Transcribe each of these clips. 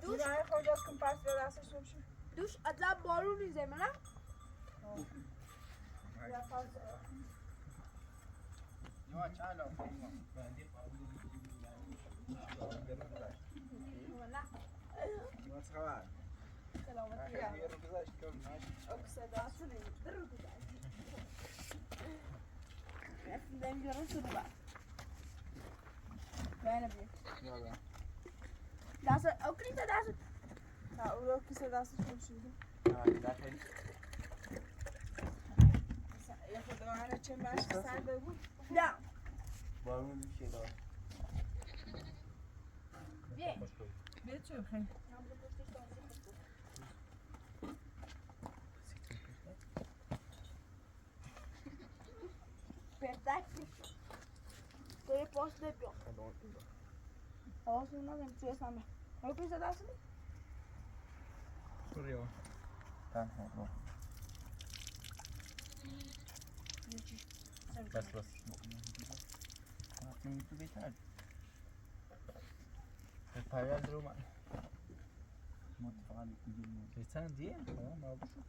دوش نه خودت کن پس به دستش بشون دوش اصلا بارون نیزه منم یا پس یا چالا ولا ما خبر سلامتی خیلی رو گذاشت کم نشد اکسدا شده درو بده نفهم جرو شده بقى بله بيه یالا دست اوكري ده دست نه او رو کسی دستش بشون داخل یه خود آهنه چه مشک سنده بود نه بارون میشه داد بيه به چه خیلی Perfetto. Te posso de pior. Posso não nem precisa saber. Eu preciso dar assim. سوریا تنها بس بس ما تو بهتر الطيار درو ما متفقين نجيب لسان دي اه ما بشوف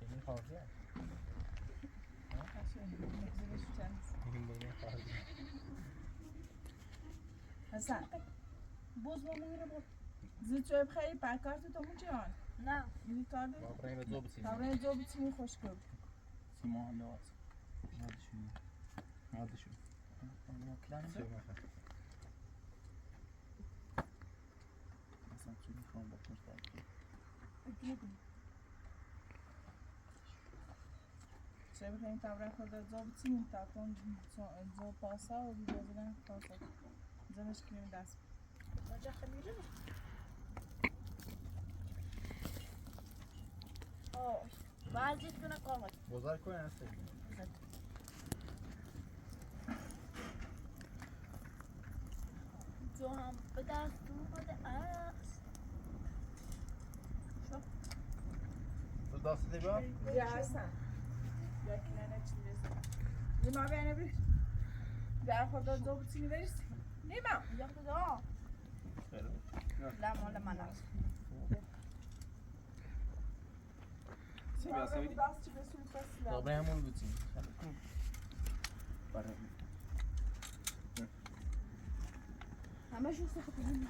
يعني خاطر حسن Boz vamos ir a boz. زود شوی بخیری پکارت تو مون چیان Não. یعنی کار داری؟ ابراهيم زوب سيما تمرین جو بچینی خوش کرد سيما لواس هذا شو انا كلام شو ما خاف اصلا شو میخوام بکنم چه بخیریم تمرین خود جو بچینیم تا کن جو پاسا و بیدازنه پاسا زمش کنیم دست Mas já caminhou. Oh, mas isso não come. بازار کن هستی جو هم به دست اومده است. تو دست دی با یا حسن یکی نه چی بزن نیما بینه بری بیا خود جو بچینی بریستی نیما Jag ska dra. Lämna manna. سيبي اسوي دست چی بسون پس طب همون بتين برا همه شو سختی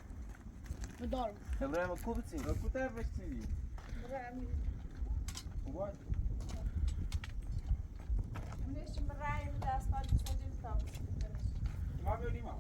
مدار ابراهيم کو بتين کو تعرف ايش تسوي هو میشیم رای دست بعد چندین تا ما بيوني ما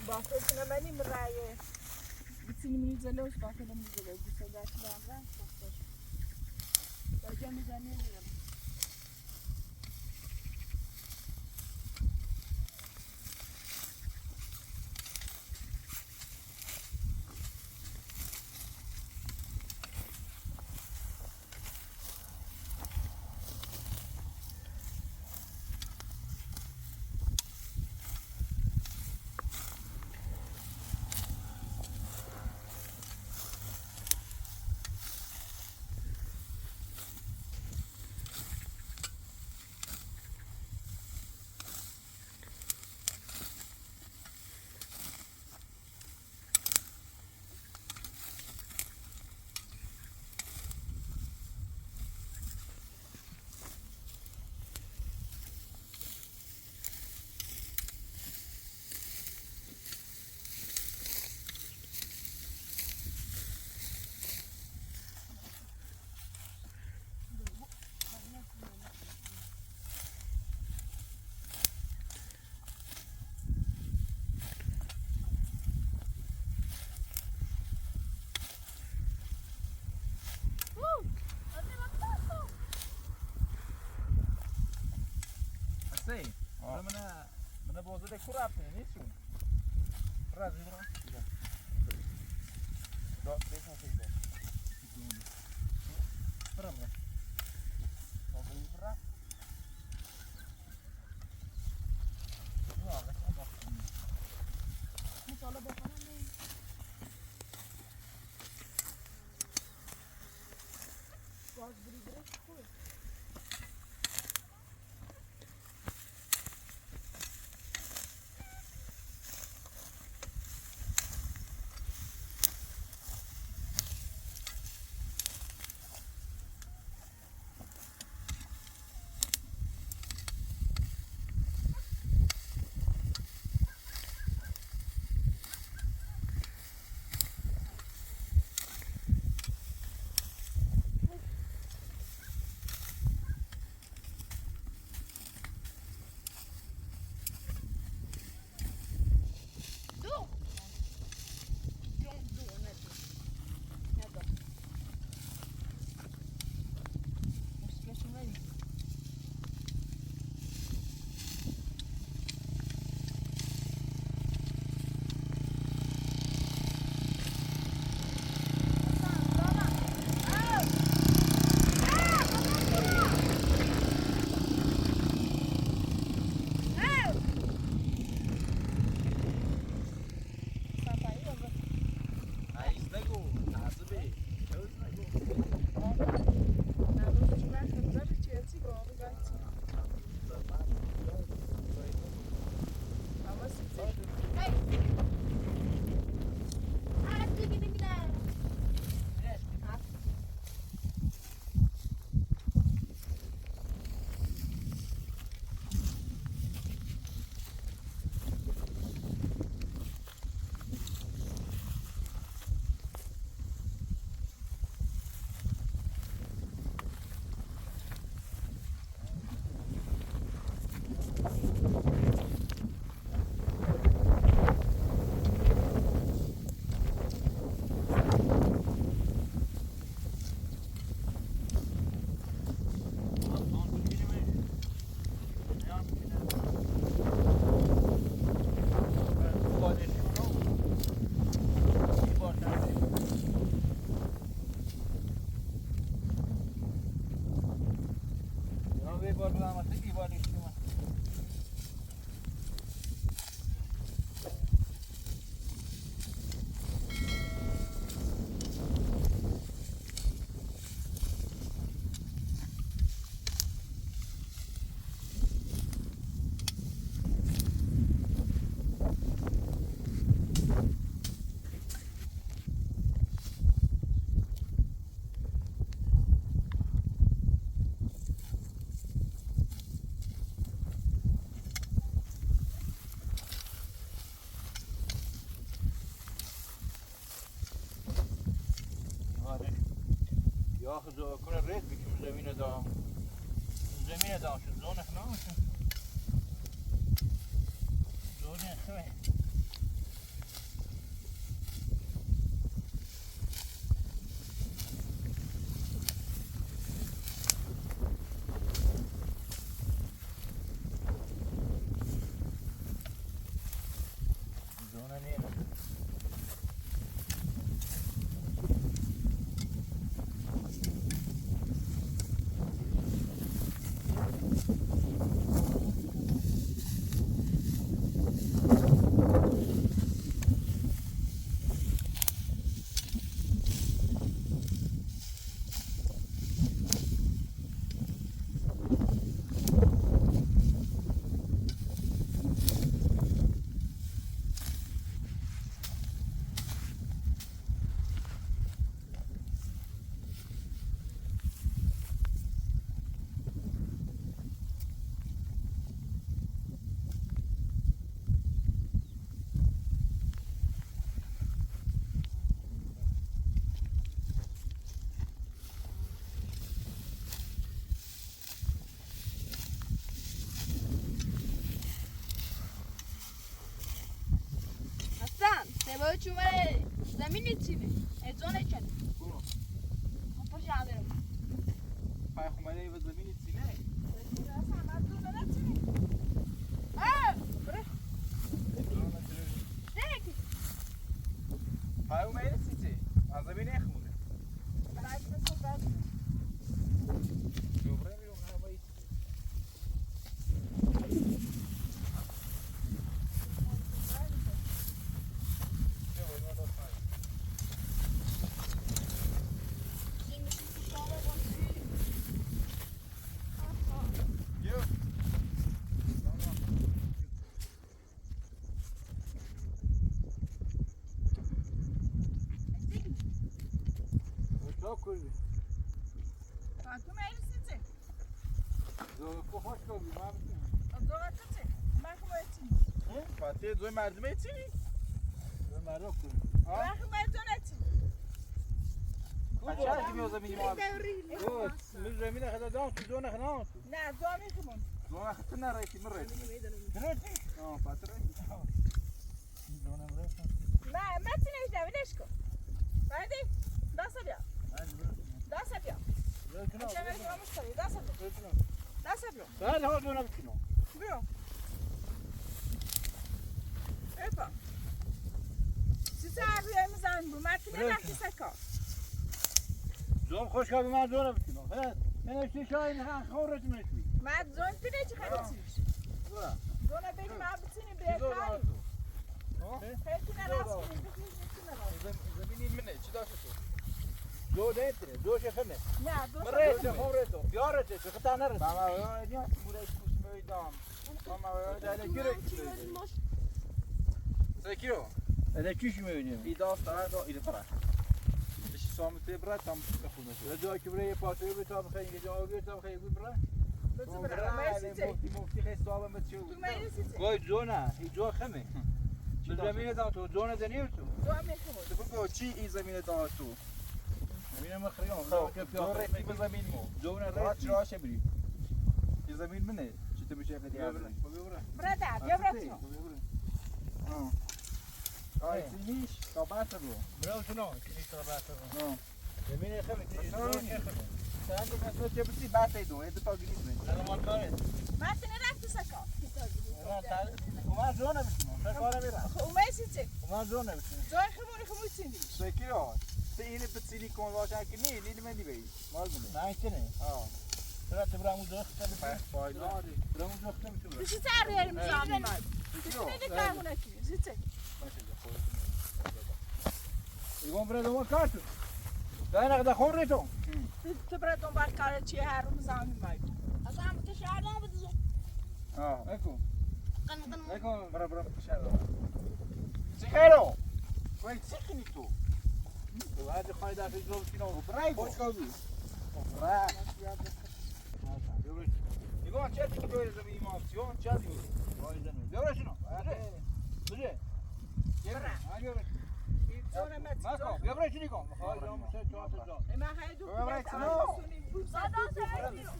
باقی کنم منیم رای بتونی منی جلوش باقی نمی جلوش بیشتر داشتی دارم رنگ باقیش باقی میزنی میرم من بازده کراب نیستون. راضی برو. داد بیشتر شده. برام. آبی برام. مثلا بکنم باز بریده خوب Ja, zo kunnen red bikیم زمین دام. زمین دام شد زون اخنام شد. زون اخوه. زون نیست. Devo ciumare da minizine e zone c'è. Non possiamo avere. Fai come lei va زمین چی نه؟ Çok kuzey. Fatma elbisesi. Zor hoş geldin. Zoratı. Bakım etsin. Fatih zoy merdiven etini. Zoy merdiven okudum. Bakım etsin. Aşağı gibi o zaman imam. Evet. Biz zemine kadar devam tu zona kanal. Ne zomi kumun. Zona katına rayki mi rayki? Rayki? Tamam Fatih rayki. Zona mı rayki? Ne metin işte bileşko. Hadi. Nasıl ya? Nasıl ya? Aşağıya koymuş tabii. Nasıl? Nasıl ya? Ben de zona bitino. Buyur. Epa. Size arayayım zan bu. Metine nakli sakal. Zon hoş geldin ben zona bitino. Evet. Ben işte şahin ha kavret mi etmi? Mat zon pide çıkartmış. Bura. Zona benim abisini bir ekali. Pekine rastgele bir şey çıkmıyor. Zemini mi ne? Çida şu. Zo detre, zo şefeme. Ya dur. Mare, kavreto. Yarete, kıtanır. Mama öyle diyor. Buraya kusmuyor dam. Mama öyle gerek. Sekiro. Öyle küçmüyor diyor. İdaf daha da ile para. Bir şey somut bırak tam kapılmış. Ve diyor ki buraya patıyor bir tabi kayın gece alıyor tabi kayın bir bırak. Mufti hesabı mı çiğ? Koy zona, zo khame. Zemine dağıtı, zona deniyorsun. Zona kumun. Bu çiğ zemine dağıtı. زمین ما خیام زون رسی به زمین مو زون رس راشه بری یه زمین منه چی تو میشه خیلی Burada, ببره bırakın. آه سینیش تا بحث رو برو شنو سینیش تا بحث رو زمین خیلی sen de mesela çepsi bas edin. Ede ta gidin. Tamam kare. Metine nakli sakal. Uma zona bitti. Sen kare vera. Umesiti. Uma zona bitti. Zon kumun sindi. Sekiro. Sen yine bitini kon vaşan ki ne meni bey. Mal mı? Ne ne? Ha. Sıra tıbramı dök tabii. Fayda. Tıbramı dök tabii. Bir şey arayalım zaten. Ne de kalmına ki? Zite. İgon bre doma kartı. Daha kadar korreto. Tebreton bakkara çiğ harum zamin may. Azam dışarıdan mı diyorsun? Ha, eko. Kanadın. Eko, bra dışarıda. Sekiro. Koy sekini tu. Hadi kayda bir zor kino. Bravo. Hoş geldin. Bravo. İgon çeti ki böyle bir imasyon çati. Vay canına. Görüyor şunu. Hadi. Hadi. Gel. Hadi görüyor. Sonra met. Mako, görüyor şunu İgon. Hadi ama sen çok atacağım. Ema haydu. Zaten seviyor.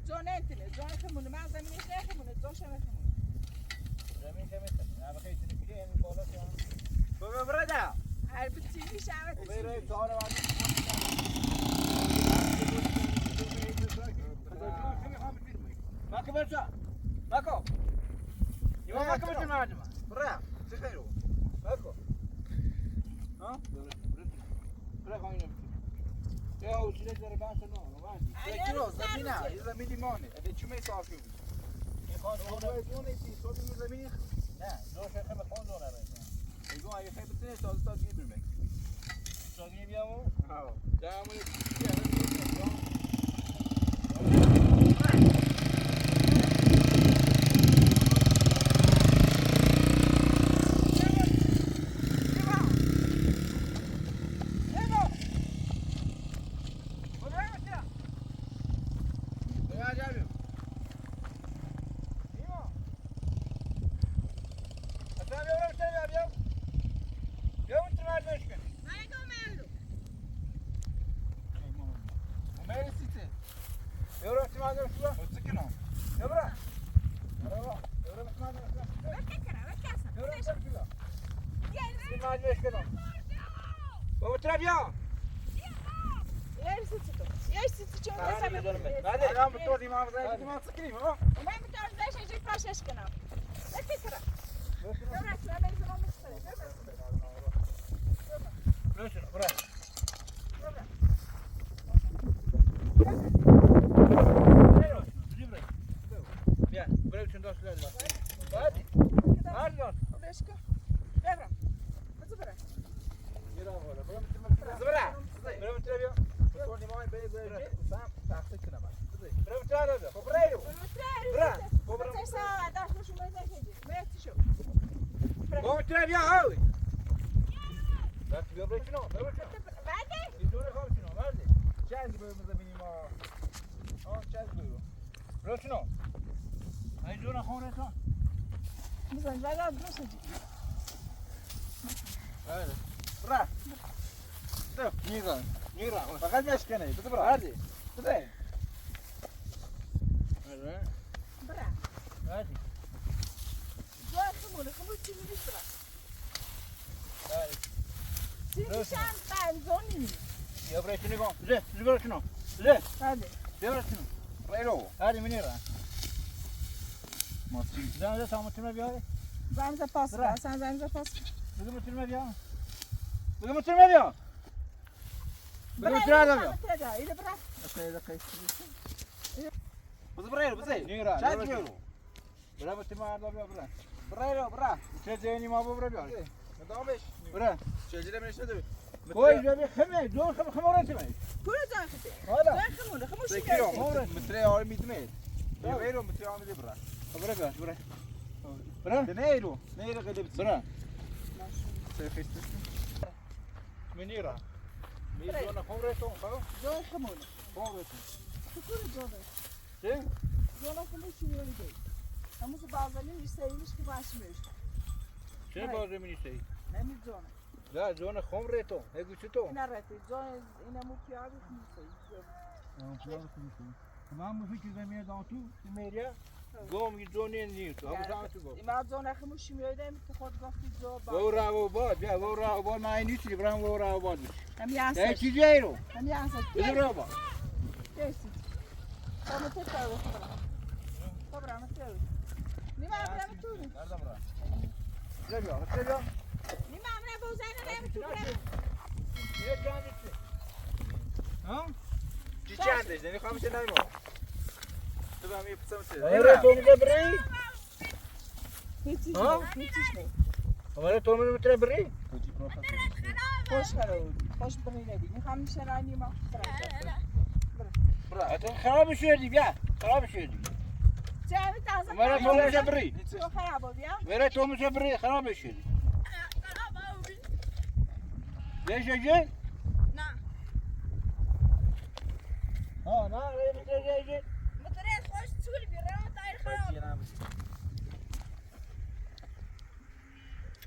زون انتنه زون خمونه من زمینش نخمونه زون شمه خمونه زمین که میتونی نه بخیر تنفیلی این بالا که تو ببرده هر بتیمی شمه ببره چهار وقت ماكو برجع ماكو يوم ماكو برجع ما عندما برا تخيلوا ماكو ها برا خاينه يا هو شنو ترى كان شنو ما عندي كيلو زمينه زميني ماني هذا شو ما يصير فيه يخان زون يتي صوت زميني لا زون شيء خبر خان زون راه يقول هاي خيبه تنين تاز جيب المك تاز يامو ها دامو Bien, breve, son dos clases. böyle sam taxta kına bak. Bravo çağır da. Pobrero. Bra. Pobrero. Você sabe, dá para chamar daqui. Mete show. Vamos tirar ya abi. Bak göbek şunu. Vai daí. Gidiyor ya şunu. Verdi. Çay gibi önümüzde benim o. Al çay gibi. Bro şunu. Ay jona khore to. Mas onde vai dar grosso de? Evet. Bra. Dur. Nira. Fakat meşkene. Bizi bırak. Hadi. Bizi. Evet. Bra. Hadi. Dois camulos, como time de bra. Hadi. Se chama, vai, zone. Ya bırak şunu go. Bizi bırak şunu. Bizi. Hadi. Bırak şunu. Raylo. Hadi Minira. Masum. Zaten tamam bir hadi. Vamos a passo, Bra. sen vamos a passo. Bugün bitirme diyor. Bugün bitirme diyor. Bugün bitirme diyor. Ele bra. Okey, okey. Bizi buraya, bizi. Nira. Çay diyor. Bırak bitirme diyor bırak. Buraya, bırak. Çözeyim mi abi bırak. Ne devam et? Bırak. Çözeceğim işte de. Koy bir khame, zor khame öğretme. Kuru zakıtı. Hala. Ben camulos, como se Bekliyorum. Bitireye ağır mitme. Ya veriyorum bitireye ağır mitme bırak. Bırak, bırak. Bırak. Ne yero? Ne yero kadar bitir. Bırak. Menira. Menira na khomreto, bak. Dois camulos. Khomreto. Kuru joga. Sim? Joga como se eu dei. Vamos bazalın isteymiş ki başlıyor. Şey bazı mini şey. Ne mi zona? Ya zona khomreto. Ne güçtü? Ina rete, zona ina mukiado como sei. Tamam mı fikir demeye dağıtı? Meria. Gom gidoni niye? Abi dağıtı bu. İma zona como se eu dei, te khod gofti zo ba. Vora o bad, ya vora o bad mai nici, Ibrahim vora o bad. Hem yasa. Ya çizeiro. Hem yasa. Bizi brava. Desi. Como te cago. Cobra, mas eu. Nima abra tudo. Nerede bura? Geliyor. Nima abra bozana ne mi tudo? Ne canlısı? Ha? Çiçeğin de, ne kamış ne mi? Tamam yapsam size. Evet, onu da bırak. Hiç Ha? hiç ne. Ama tomunu bitir bırak. Hoş karo. Hoş beni dedi. Ni ham şerani nima. Bırak. Atın خراب شدی ya. خراب شدی. Cevap taze. Ama tomunu bırak. Çok hayab oldu ya. Vera tomunu bırak, خراب شدی. Yaşayacak? Na. Ha, ne bitireceğiz? Motorist hoş çıkır bir ara tayır hayab.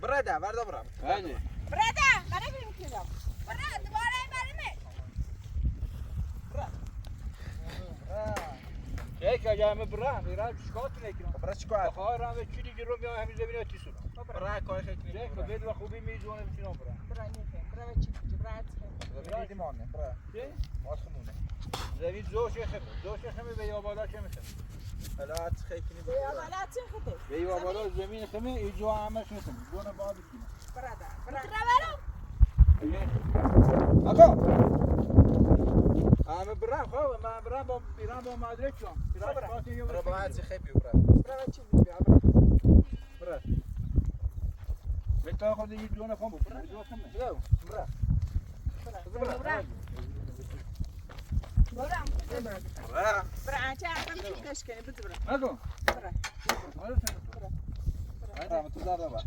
Burada, var da bırak. Hadi. Brada, bana bir miktar. Brada, duvara benim mi? Çek acayip bırak. Biraz şikayet ne ki? Bırak şikayet. Hayır, ve çili cirom ya hem zemine atıyorsun. Bırak koy şekli. Çek, bedva خوبی میزونه میتونم برام. Bra ne fe, bra çıkıcı, bra çıkıcı. زمین دیدیم آنه برای چی؟ آسمونه زمین زوش خمه به یا بالا چه میشه؟ حالا خیلی Ya bana çıkıdı. به یا بالا زمین خمه ایجا همش میشه دونه بعد کنه Brada, brada. آقا همه برام خب من برام با ایران با مدرک شم برای باید خیلی برام Bra çıkıcı ya. برای بتا خود یه دونه خم برای دو خمه برای برای Bra çağırdım şu kaşkeni bitti bra. Mako. Bra. Hadi sen. Hadi ama tutar da bak.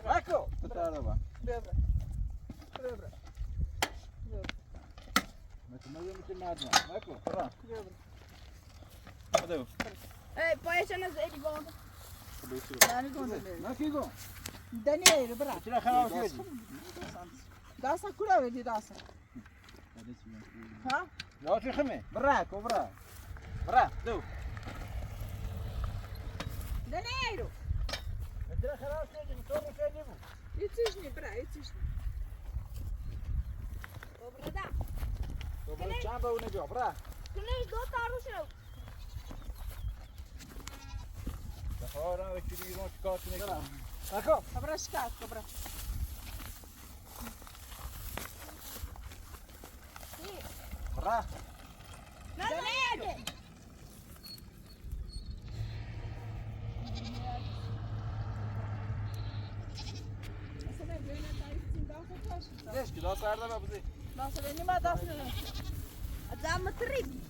Mako. Tutar da bak. Bra. Bra. Mako ne yemişsin madem? Mako. Bra. Hadi. Ey, poi c'è una seconda. Yani göndermeyi. Mako go. Deneyelim bra. Tira kanal şöyle. Daha sakura verdi daha sen. Ha? Ya çıkı mı? Bra, kobra. Bra, dur. Deneyelim. Tira kanal şöyle, sonra şöyle bu. Yetişni bra, yetişni. Dobra, da. Kobra çamba onu diyor, bra. Kılıç do tarušu. Sonra üçlü yılın çıkartını kal. Mako. Bra şikayet bra. Bra. Deneyelim. Mesela böyle tayfın daha çok var. Keşke daha sarda bak bizi. Nasıl benim adamım? Adam متريد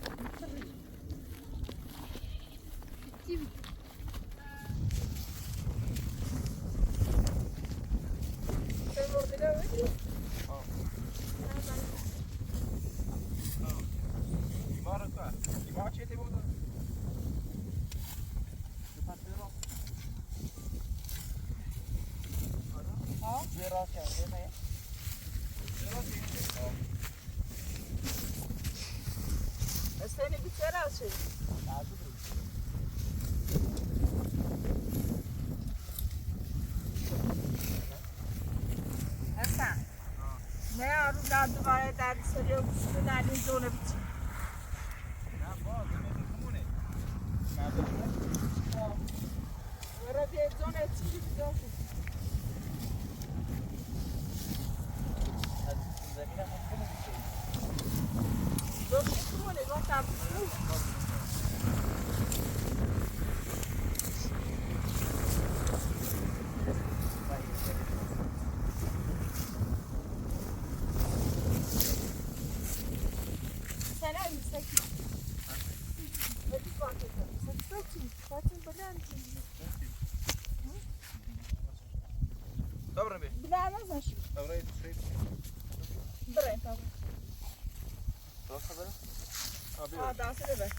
استني بتسرع شيء هسا نه یارو در دوباره در سری و در این زونه بیچی ورا بیه زونه چی بیداشت دوشی کنه گفتم سلام ساكت بدي فاكر ساكت بلان Добре би. بلا ما знаешь Добре, стрит. بري طبعا Доста бе? да се дебе